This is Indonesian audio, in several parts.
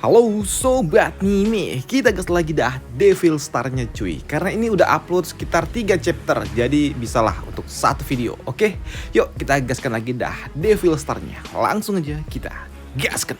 Halo Sobat Mimi, kita gas lagi dah Devil Star-nya cuy. Karena ini udah upload sekitar 3 chapter, jadi bisalah untuk satu video, oke? Yuk kita gaskan lagi dah Devil Star-nya. Langsung aja kita gaskan.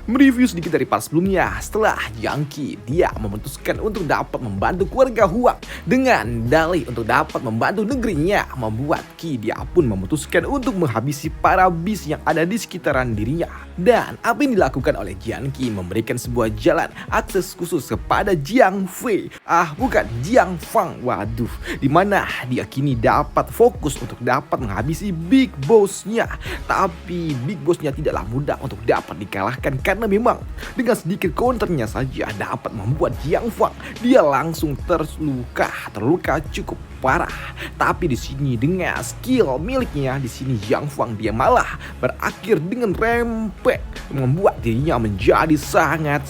Mereview sedikit dari part sebelumnya. Setelah Yangki, dia memutuskan untuk dapat membantu keluarga Huang dengan dalih untuk dapat membantu negerinya. Membuat Qi dia pun memutuskan untuk menghabisi para bis yang ada di sekitaran dirinya. Dan apa yang dilakukan oleh Yangki memberikan sebuah jalan akses khusus kepada Jiang Fei. Bukan Jiang Fang. Waduh, dimana dia kini dapat fokus untuk dapat menghabisi Big Boss-nya. Tapi Big Boss-nya tidaklah mudah untuk dapat dikalahkan karena memang dengan sedikit counternya saja dapat membuat Jiang Fang dia langsung terluka cukup parah. Tapi di sini dengan skill miliknya di sini Jiang Fang dia malah berakhir dengan rempek, membuat dirinya menjadi sangat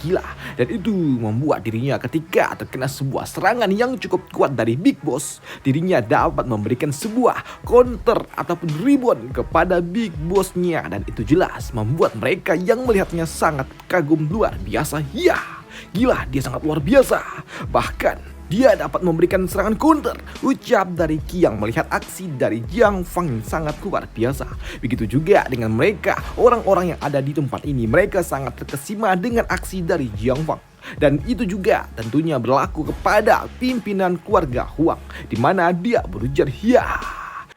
gila. Dan itu membuat dirinya ketika terkena sebuah serangan yang cukup kuat dari Big Boss, dirinya dapat memberikan sebuah counter ataupun rebound kepada Big Boss-nya. Dan itu jelas membuat mereka yang melihatnya sangat kagum luar biasa. Ya, gila, dia sangat luar biasa. Bahkan dia dapat memberikan serangan counter, ucap dari Qi yang melihat aksi dari Jiang Fang yang sangat luar biasa. Begitu juga dengan mereka, orang-orang yang ada di tempat ini, mereka sangat terkesima dengan aksi dari Jiang Fang. Dan itu juga tentunya berlaku kepada pimpinan keluarga Huang, di mana dia berujar, ya,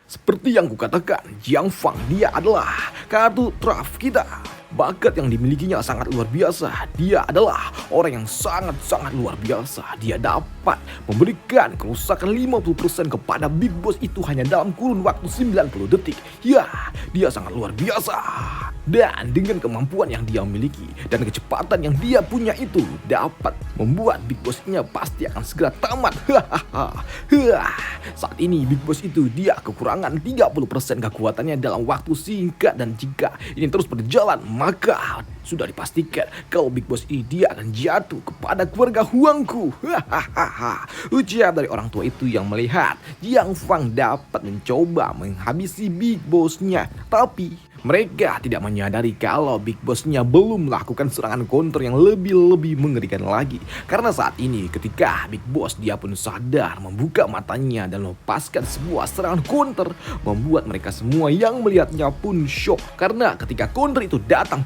seperti yang kukatakan, Jiang Fang dia adalah kartu truf kita. Bakat yang dimilikinya sangat luar biasa. Dia adalah orang yang sangat luar biasa. Dia dapat memberikan kerusakan 50% kepada Big Boss itu hanya dalam kurun waktu 90 detik. Ya, dia sangat luar biasa. Dan dengan kemampuan yang dia miliki dan kecepatan yang dia punya itu dapat membuat Big Boss-nya pasti akan segera tamat. Saat ini Big Boss itu dia kekurangan 30% kekuatannya dalam waktu singkat. Dan jika ini terus berjalan, maka sudah dipastikan kalau Big Boss ini dia akan jatuh kepada keluarga Huangku. Ucap dari orang tua itu yang melihat Jiang Fang dapat mencoba menghabisi Big Boss-nya. Tapi mereka tidak menyadari kalau Big Boss-nya belum melakukan serangan counter yang lebih mengerikan lagi. Karena saat ini ketika Big Boss dia pun sadar membuka matanya dan melepaskan sebuah serangan counter, membuat mereka semua yang melihatnya pun shock. Karena ketika counter itu datang,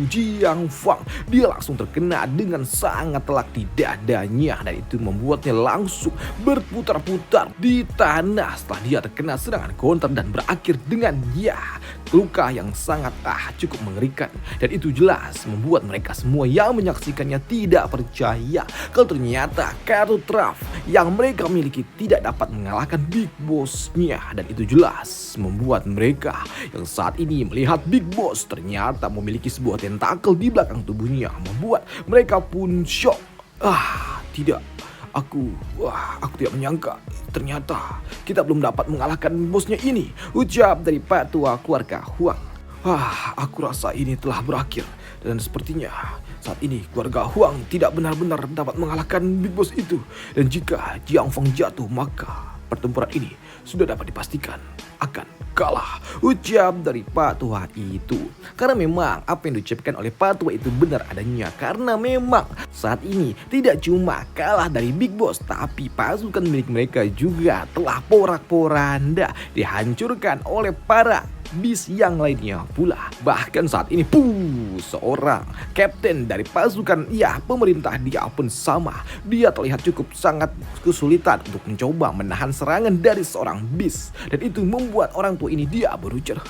Jiang Fang dia langsung terkena dengan sangat telak di dadanya. Dan itu membuatnya langsung berputar-putar di tanah setelah dia terkena serangan counter dan berakhir dengan luka yang sangat cukup mengerikan. Dan itu jelas membuat mereka semua yang menyaksikannya tidak percaya kalau ternyata kartu truf yang mereka miliki tidak dapat mengalahkan Big Boss-nya. Dan itu jelas membuat mereka yang saat ini melihat Big Boss ternyata memiliki sebuah tentakel di belakang tubuhnya, membuat mereka pun shock. Tidak, Aku tidak menyangka ternyata kita belum dapat mengalahkan bosnya ini, ucap dari petua keluarga Huang. Aku rasa ini telah berakhir dan sepertinya saat ini keluarga Huang tidak benar-benar dapat mengalahkan Big Boss itu. Dan jika Jiang Fang jatuh, maka pertempuran ini sudah dapat dipastikan akan kalah, ucap dari petua itu. Karena memang apa yang diucapkan oleh petua itu benar adanya. Karena memang saat ini tidak cuma kalah dari Big Boss, tapi pasukan milik mereka juga telah porak-poranda dihancurkan oleh para bis yang lainnya pula. Bahkan saat ini seorang kapten dari pasukan pemerintah dia pun sama. Dia terlihat cukup sangat kesulitan untuk mencoba menahan serangan dari seorang bis. Dan itu membuat orang tua ini dia berujar,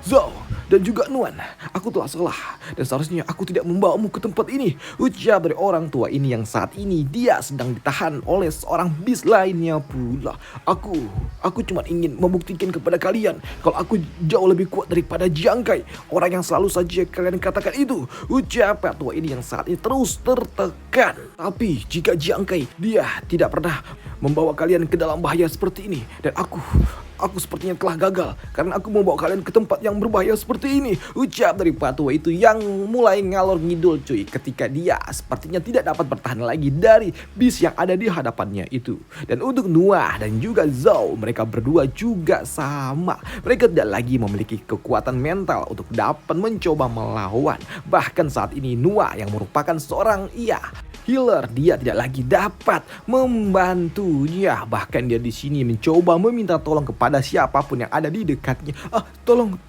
Zhao dan juga Nuan, aku telah salah dan seharusnya aku tidak membawamu ke tempat ini, ucap dari orang tua ini yang saat ini dia sedang ditahan oleh seorang bis lainnya pula. Aku cuma ingin membuktikan kepada kalian kalau aku jauh lebih kuat daripada Jiang Kai, orang yang selalu saja kalian katakan itu, ucap tua ini yang saat ini terus tertekan. Tapi jika Jiang Kai dia tidak pernah membawa kalian ke dalam bahaya seperti ini, dan aku sepertinya telah gagal karena aku membawa kalian ke tempat yang berbahaya seperti ini, ucap dari patua itu yang mulai ngalor ngidul cuy ketika dia sepertinya tidak dapat bertahan lagi dari bis yang ada di hadapannya itu. Dan untuk Nuah dan juga Zhao, mereka berdua juga sama, mereka tidak lagi lagi memiliki kekuatan mental untuk dapat mencoba melawan. Bahkan saat ini Noah yang merupakan seorang healer, dia tidak lagi dapat membantunya. Bahkan dia di sini mencoba meminta tolong kepada siapapun yang ada di dekatnya. Tolong,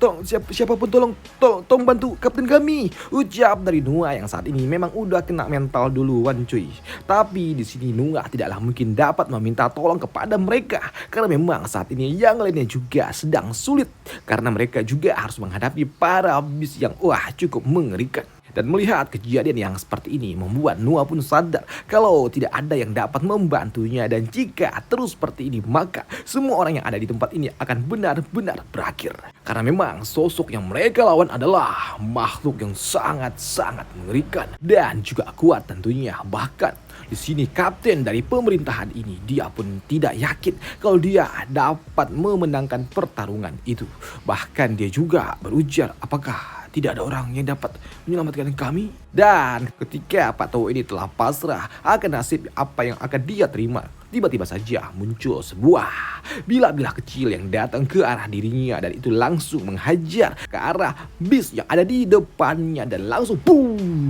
siapapun tolong bantu kapten kami. Ucap dari Noah yang saat ini memang udah kena mental duluan cuy. Tapi di sini Noah tidaklah mungkin dapat meminta tolong kepada mereka karena memang saat ini yang lainnya juga sedang sulit karena mereka juga harus menghadapi para beast yang cukup mengerikan. Dan melihat kejadian yang seperti ini membuat Noah pun sadar kalau tidak ada yang dapat membantunya. Dan jika terus seperti ini maka semua orang yang ada di tempat ini akan benar-benar berakhir. Karena memang sosok yang mereka lawan adalah makhluk yang sangat-sangat mengerikan dan juga kuat tentunya. Bahkan di sini kapten dari pemerintahan ini dia pun tidak yakin kalau dia dapat memenangkan pertarungan itu. Bahkan dia juga berujar, apakah tidak ada orang yang dapat menyelamatkan kami? Dan ketika Pak Tau ini telah pasrah akan nasib apa yang akan dia terima, tiba-tiba saja muncul sebuah bila-bila kecil yang datang ke arah dirinya dan itu langsung menghajar ke arah beast yang ada di depannya dan langsung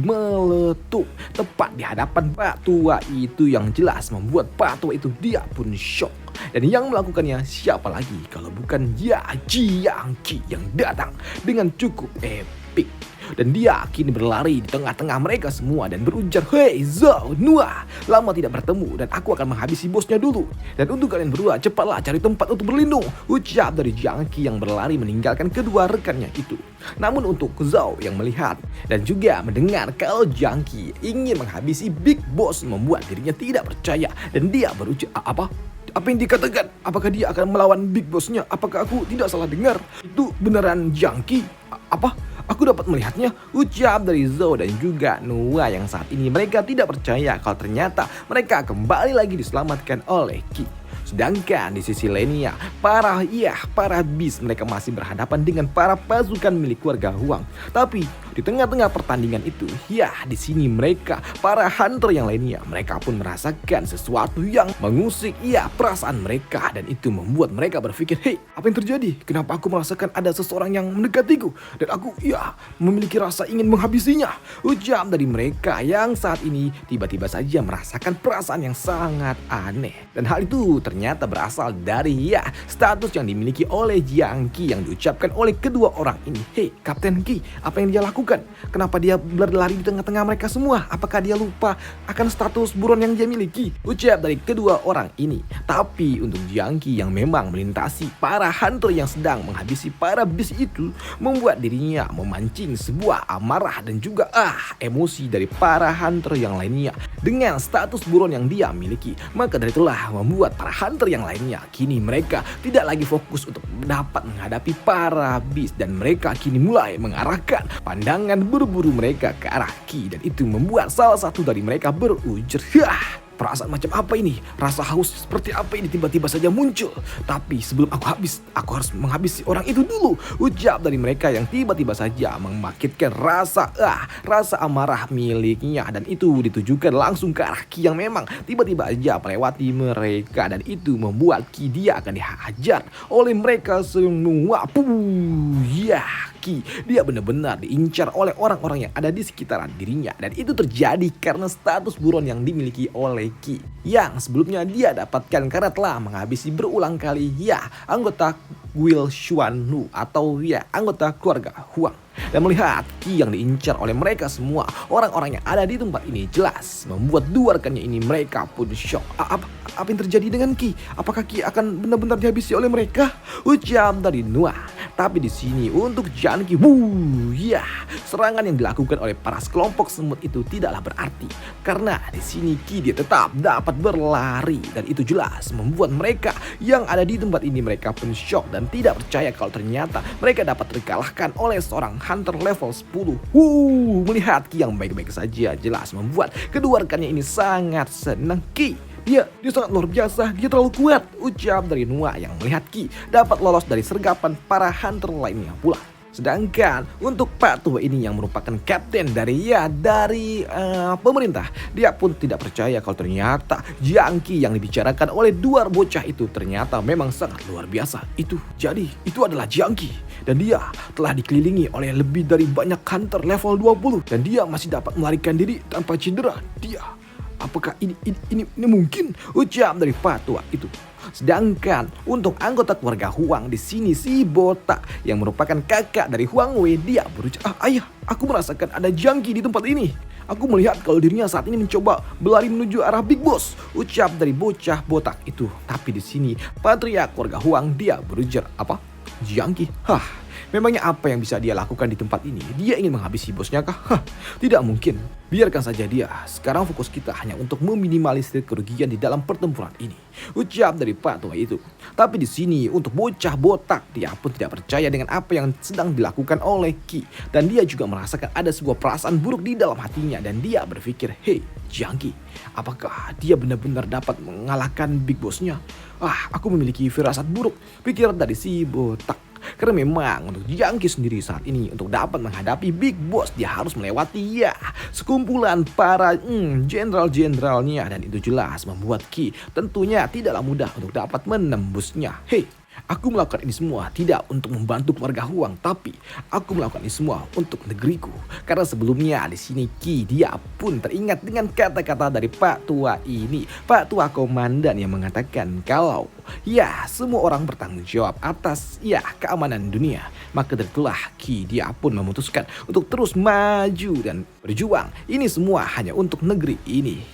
meletup tepat di hadapan Pak Tua itu, yang jelas membuat Pak Tua itu dia pun shock. Dan yang melakukannya siapa lagi kalau bukan Jiangqi yang datang dengan cukup epic. Dan dia kini berlari di tengah-tengah mereka semua dan berujar, "Hei Zhao, Noah, lama tidak bertemu dan aku akan menghabisi bosnya dulu. Dan untuk kalian berdua cepatlah cari tempat untuk berlindung," ucap dari Jiangqi yang berlari meninggalkan kedua rekannya itu. Namun untuk Zhao yang melihat dan juga mendengar kalau Jiangqi ingin menghabisi Big Boss membuat dirinya tidak percaya dan dia berujar, Apa yang dikatakan? Apakah dia akan melawan Big Boss-nya? Apakah aku tidak salah dengar? Itu beneran Jiangqi? Aku dapat melihatnya, ucap dari Zhao dan juga Noah yang saat ini mereka tidak percaya kalau ternyata mereka kembali lagi diselamatkan oleh Qi. Sedangkan di sisi lainnya, para beast mereka masih berhadapan dengan para pasukan milik keluarga Huang. Tapi di tengah-tengah pertandingan itu, di sini mereka, para hunter yang lainnya, mereka pun merasakan sesuatu yang mengusik perasaan mereka dan itu membuat mereka berpikir, "Hei, apa yang terjadi? Kenapa aku merasakan ada seseorang yang mendekatiku dan aku memiliki rasa ingin menghabisinya?" Ucap dari mereka yang saat ini tiba-tiba saja merasakan perasaan yang sangat aneh. Dan hal itu ternyata berasal dari status yang dimiliki oleh Jiangqi yang diucapkan oleh kedua orang ini. "Hei, Kapten Qi, apa yang dia lakukan? Kenapa dia berlari di tengah-tengah mereka semua? Apakah dia lupa akan status buron yang dia miliki?" Ucap dari kedua orang ini. Tapi untuk Jiangqi yang memang melintasi para hunter yang sedang menghabisi para beast itu, membuat dirinya memancing sebuah amarah dan juga emosi dari para hunter yang lainnya dengan status buron yang dia miliki. Maka dari itulah membuat para hunter yang lainnya kini mereka tidak lagi fokus untuk dapat menghadapi para beast dan mereka kini mulai mengarahkan pandangan berburu mereka ke arah Qi dan itu membuat salah satu dari mereka berujar, "Perasaan macam apa ini? Rasa haus seperti apa ini tiba-tiba saja muncul? Tapi sebelum aku harus menghabisi orang itu dulu," ucap dari mereka yang tiba-tiba saja membangkitkan rasa amarah miliknya dan itu ditujukan langsung ke arah Qi yang memang tiba-tiba aja melewati mereka dan itu membuat Qi dia akan dihajar oleh mereka semua. Qi dia benar-benar diincar oleh orang-orang yang ada di sekitaran dirinya dan itu terjadi karena status buron yang dimiliki oleh Qi yang sebelumnya dia dapatkan karena telah menghabisi berulang kali anggota Guild Xuanlu atau anggota keluarga Huang. Dan melihat Qi yang diincar oleh mereka semua orang-orang yang ada di tempat ini jelas membuat dua rekannya ini mereka pun shock. Apa yang terjadi dengan Qi? Apakah Qi akan benar-benar dihabisi oleh mereka? Ucap dari Noah. Tapi di sini untuk Jiangqi, serangan yang dilakukan oleh para sekelompok semut itu tidaklah berarti karena di sini Qi dia tetap dapat berlari dan itu jelas membuat mereka yang ada di tempat ini mereka pun shock dan tidak percaya kalau ternyata mereka dapat terkalahkan oleh seorang hunter level 10. Melihat Qi yang baik-baik saja jelas membuat kedua rekannya ini sangat senang. Dia sangat luar biasa, dia terlalu kuat, ucap dari Noah yang melihat Qi dapat lolos dari sergapan para hunter lainnya pula. Sedangkan untuk Pak Tua ini yang merupakan kapten dari pemerintah, dia pun tidak percaya kalau ternyata jangki yang dibicarakan oleh dua bocah itu ternyata memang sangat luar biasa. Itu adalah jangki dan dia telah dikelilingi oleh lebih dari banyak hunter level 20 dan dia masih dapat melarikan diri tanpa cedera. Apakah ini mungkin? Ucap dari Pak Tua itu. Sedangkan untuk anggota keluarga Huang di sini si botak yang merupakan kakak dari Huang Wei, dia berucap, ayah, aku merasakan ada jangki di tempat ini. Aku melihat kalau dirinya saat ini mencoba berlari menuju arah Big Boss. Ucap dari bocah botak itu. Tapi di sini patriark keluarga Huang dia berujar apa? Jangki? Memangnya apa yang bisa dia lakukan di tempat ini? Dia ingin menghabisi bosnya kah? Tidak mungkin. Biarkan saja dia. Sekarang fokus kita hanya untuk meminimalisir kerugian di dalam pertempuran ini. Ucap dari Pak Tua itu. Tapi di sini untuk bocah botak, dia pun tidak percaya dengan apa yang sedang dilakukan oleh Ki. Dan dia juga merasakan ada sebuah perasaan buruk di dalam hatinya. Dan dia berpikir, hey, Jangki, apakah dia benar-benar dapat mengalahkan Big Boss-nya? Aku memiliki firasat buruk, pikiran dari si botak. Karena memang untuk Jangki sendiri saat ini untuk dapat menghadapi Big Boss dia harus melewati sekumpulan para jenderal-jenderalnya dan itu jelas membuat Ki tentunya tidaklah mudah untuk dapat menembusnya. Aku melakukan ini semua tidak untuk membantu keluarga Huang, tapi aku melakukan ini semua untuk negeriku. Karena sebelumnya di sini Ki dia pun teringat dengan kata-kata dari Pak Tua ini, Pak Tua komandan yang mengatakan kalau semua orang bertanggung jawab atas keamanan dunia. Maka dari itulah Ki dia pun memutuskan untuk terus maju dan berjuang. Ini semua hanya untuk negeri ini.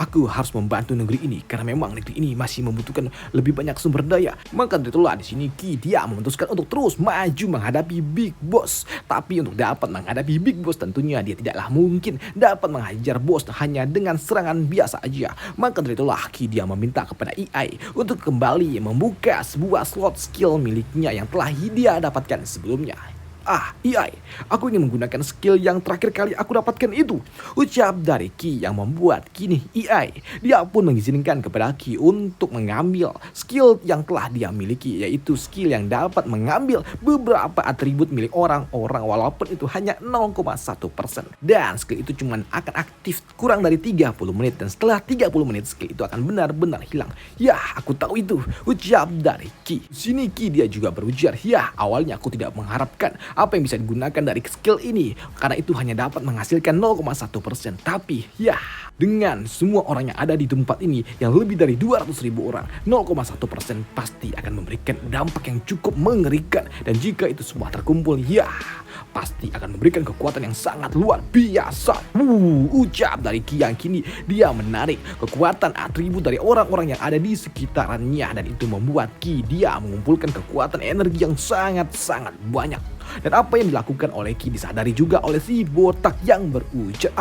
Aku harus membantu negeri ini karena memang negeri ini masih membutuhkan lebih banyak sumber daya. Maka dari itulah di sini Ki dia memutuskan untuk terus maju menghadapi Big Boss. Tapi untuk dapat menghadapi Big Boss tentunya dia tidaklah mungkin dapat menghajar bos hanya dengan serangan biasa aja. Maka dari itulah Ki dia meminta kepada AI untuk kembali membuka sebuah slot skill miliknya yang telah dia dapatkan sebelumnya. AI, aku ingin menggunakan skill yang terakhir kali aku dapatkan itu. Ucap dari Ki yang membuat kini AI. Dia pun mengizinkan kepada Ki untuk mengambil skill yang telah dia miliki, yaitu skill yang dapat mengambil beberapa atribut milik orang-orang walaupun itu hanya 0,1%. Dan skill itu cuma akan aktif kurang dari 30 menit dan setelah 30 menit skill itu akan benar-benar hilang. Aku tahu itu. Ucap dari Ki. Sini Ki dia juga berujar, awalnya aku tidak mengharapkan apa yang bisa digunakan dari skill ini karena itu hanya dapat menghasilkan 0,1%. Tapi dengan semua orang yang ada di tempat ini yang lebih dari 200.000 orang, 0,1% pasti akan memberikan dampak yang cukup mengerikan. Dan jika itu semua terkumpul, pasti akan memberikan kekuatan yang sangat luar biasa. Ucap dari Ki yang kini dia menarik kekuatan atribut dari orang-orang yang ada di sekitarnya dan itu membuat Ki dia mengumpulkan kekuatan energi yang sangat-sangat banyak. Dan apa yang dilakukan oleh Ki disadari juga oleh si botak yang berujar,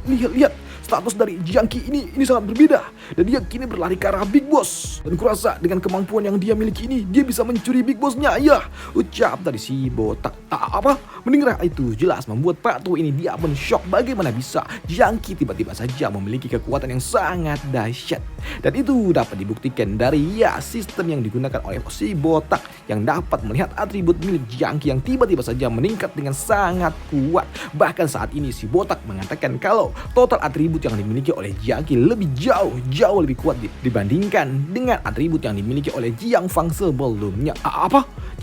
lihat status dari Jangki ini sangat berbeda dan dia kini berlari ke arah Big Boss. Dan kurasa dengan kemampuan yang dia miliki ini dia bisa mencuri Big Boss-nya. Ucap dari si botak. Mendengar itu jelas membuat Pak Tua ini dia pun shock bagaimana bisa Jangki tiba-tiba saja memiliki kekuatan yang sangat dahsyat. Dan itu dapat dibuktikan dari sistem yang digunakan oleh si botak yang dapat melihat atribut milik Jangki yang tiba-tiba saja meningkat dengan sangat kuat. Bahkan saat ini si botak mengatakan kalau total atribut yang dimiliki oleh Jangki lebih jauh lebih kuat dibandingkan dengan atribut yang dimiliki oleh Jiang Fang sebelumnya.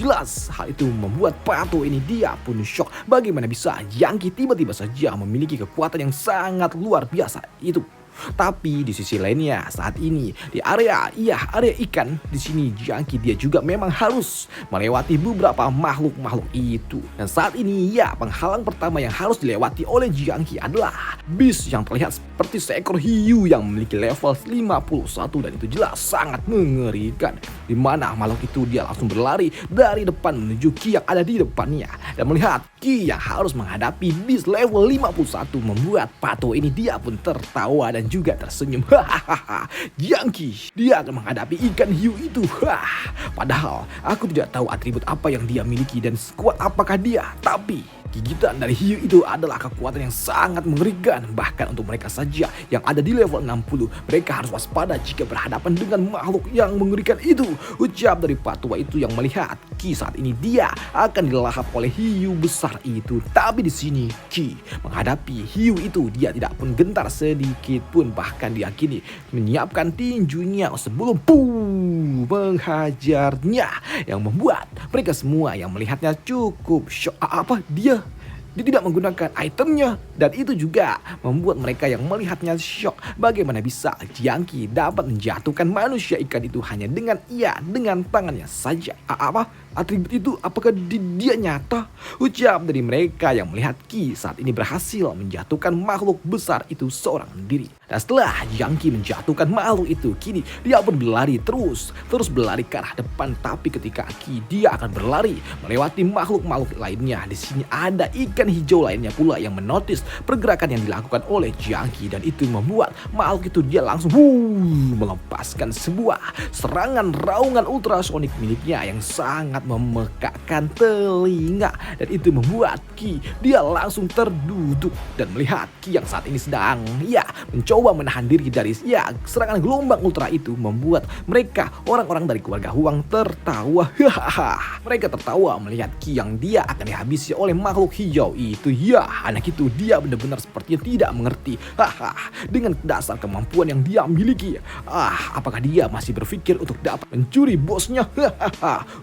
Jelas hal itu membuat Pak Tua ini dia pun shock bagaimana bisa Jangki tiba-tiba saja memiliki kekuatan yang sangat luar biasa itu. Tapi di sisi lainnya saat ini di area ikan di sini Jangki dia juga memang harus melewati beberapa makhluk itu. Dan saat ini penghalang pertama yang harus dilewati oleh Jangki adalah beast yang terlihat seperti seekor hiu yang memiliki level 51 dan itu jelas sangat mengerikan. Di mana makhluk itu dia langsung berlari dari depan menuju Ki yang ada di depannya dan melihat Ki yang harus menghadapi beast level 51 membuat Pak Tua ini dia pun tertawa dan juga tersenyum. Jangki dia akan menghadapi ikan hiu itu. Padahal aku tidak tahu atribut apa yang dia miliki dan sekuat apakah dia. Tapi Gigitan dari hiu itu adalah kekuatan yang sangat mengerikan. Bahkan untuk mereka saja yang ada di level 60, mereka harus waspada jika berhadapan dengan makhluk yang mengerikan itu. Ucap dari patua itu yang melihat Ki saat ini dia akan dilahap oleh hiu besar itu. Tapi di sini Ki menghadapi hiu itu dia tidak pun gentar sedikit pun. Bahkan diyakini menyiapkan tinjunya sebelum menghajarnya, yang membuat mereka semua yang melihatnya cukup shock. Dia tidak menggunakan itemnya, dan itu juga membuat mereka yang melihatnya shock. Bagaimana bisa Jiangqi dapat menjatuhkan manusia ikan itu hanya dengan tangannya saja? Atribut itu apakah dia nyata? Ucap dari mereka yang melihat Ki saat ini berhasil menjatuhkan makhluk besar itu seorang diri. Dan setelah Jiangqi menjatuhkan makhluk itu, kini dia pun berlari terus berlari ke arah depan. Tapi ketika Ki dia akan berlari melewati makhluk-makhluk lainnya, di sini ada ikan hijau lainnya pula yang menotis pergerakan yang dilakukan oleh Jiangqi, dan itu membuat makhluk itu dia langsung melepaskan sebuah serangan raungan ultrasonik miliknya yang sangat memekakkan telinga, dan itu membuat Ki dia langsung terduduk dan melihat Ki yang saat ini sedang mencoba menahan diri dari serangan gelombang ultra itu, membuat mereka orang-orang dari keluarga Huang tertawa. Mereka tertawa melihat Ki yang dia akan dihabisi oleh makhluk hijau itu. Anak itu dia benar-benar sepertinya tidak mengerti dengan dasar kemampuan yang dia miliki. Apakah dia masih berpikir untuk dapat mencuri bosnya?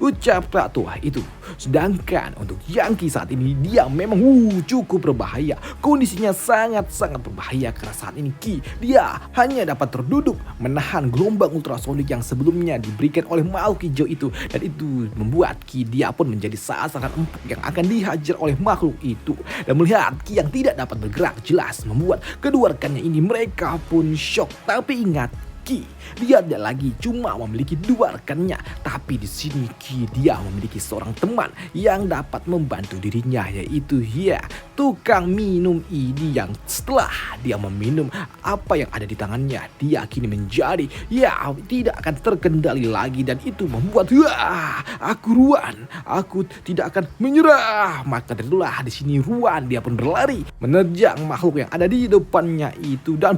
Ucap patua itu. Sedangkan untuk Jiangqi saat ini dia memang cukup berbahaya. Kondisinya sangat-sangat berbahaya karena saat ini Ki dia hanya dapat terduduk menahan gelombang ultrasonik yang sebelumnya diberikan oleh makhluk hijau itu, dan itu membuat Ki dia pun menjadi sasaran empuk yang akan dihajar oleh makhluk itu. Dan melihat Ki yang tidak dapat bergerak, jelas membuat kedua rekannya ini mereka pun shock. Tapi ingat, Ki dia tidak lagi cuma memiliki dua rekannya, tapi di sini Ki dia memiliki seorang teman yang dapat membantu dirinya, yaitu tukang minum ini, yang setelah dia meminum apa yang ada di tangannya, dia kini menjadi tidak akan terkendali lagi, dan itu membuat aku tidak akan menyerah. Maka itulah di sini Ruan dia pun berlari menerjang makhluk yang ada di depannya itu dan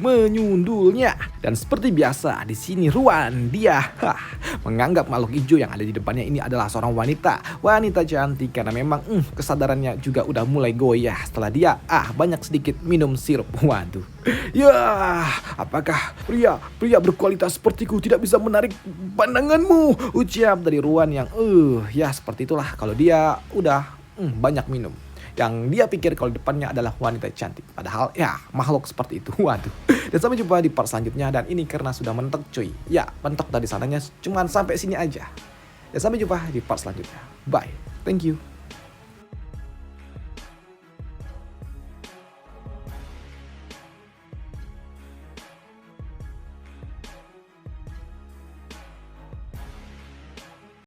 menyundulnya. Dan seperti biasa di sini Ruan dia menganggap makhluk hijau yang ada di depannya ini adalah seorang wanita cantik, karena memang kesadarannya juga udah mulai goyah setelah dia banyak sedikit minum sirup. Waduh. Apakah pria berkualitas sepertiku tidak bisa menarik pandanganmu? Ucap dari Ruan yang seperti itulah kalau dia udah banyak minum. Yang dia pikir kalau depannya adalah wanita cantik, padahal makhluk seperti itu. Waduh. Dan sampai jumpa di part selanjutnya, dan ini karena sudah mentok cuy. Mentok dari sananya cuman sampai sini aja. Dan sampai jumpa di part selanjutnya. Bye. Thank you.